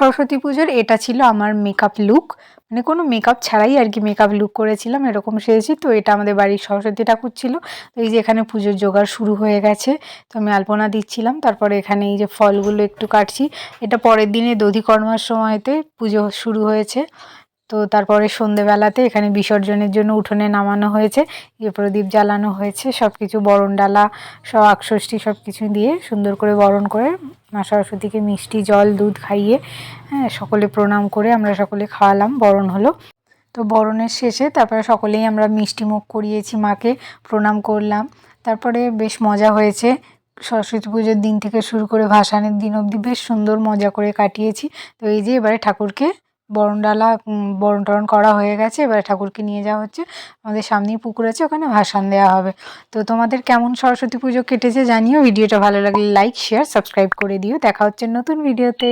সরস্বতী পুজোর এটা ছিল আমার মেকআপ লুক, মানে কোনো মেকআপ ছাড়াই আর কি মেকআপ লুক করেছিলাম, এরকম সেরেছি। তো এটা আমাদের বাড়ির সরস্বতী ঠাকুর ছিল। তো এই যে এখানে পুজোর জোগাড় শুরু হয়ে গেছে, তো আমি আলপনা দিচ্ছিলাম, তারপরে এখানে এই যে ফলগুলো একটু কাটছি। এটা পরের দিনে দধিকর্মার সময়তে পুজো শুরু হয়েছে। তো তারপরে সন্ধেবেলাতে এখানে বিসর্জনের জন্য উঠোনে নামানো হয়েছে, গিয়ে প্রদীপ জ্বালানো হয়েছে, সব কিছু বরণ ডালা সব আটষষ্ঠী সব কিছু দিয়ে সুন্দর করে বরণ করে মা সরস্বতীকে মিষ্টি জল দুধ খাইয়ে, হ্যাঁ, সকলে প্রণাম করে আমরা সকলে খাওয়ালাম, বরণ হলো। তো বরণের শেষে তারপরে সকলেই আমরা মিষ্টি মুখ করিয়েছি, মাকে প্রণাম করলাম। তারপরে বেশ মজা হয়েছে, সরস্বতী পুজোর দিন থেকে শুরু করে ভাসানের দিন অবধি বেশ সুন্দর মজা করে কাটিয়েছি। তো এই যে এবারে ঠাকুরকে বরণডালা বরণ টরণ করা হয়ে গেছে, এবারে ঠাকুরকে নিয়ে যাওয়া হচ্ছে, আমাদের সামনেই পুকুর আছে, ওখানে ভাসান দেওয়া হবে। তো তোমাদের কেমন সরস্বতী পুজো কেটেছে জানিও। ভিডিওটা ভালো লাগলে লাইক শেয়ার সাবস্ক্রাইব করে দিও। দেখা হচ্ছে নতুন ভিডিওতে।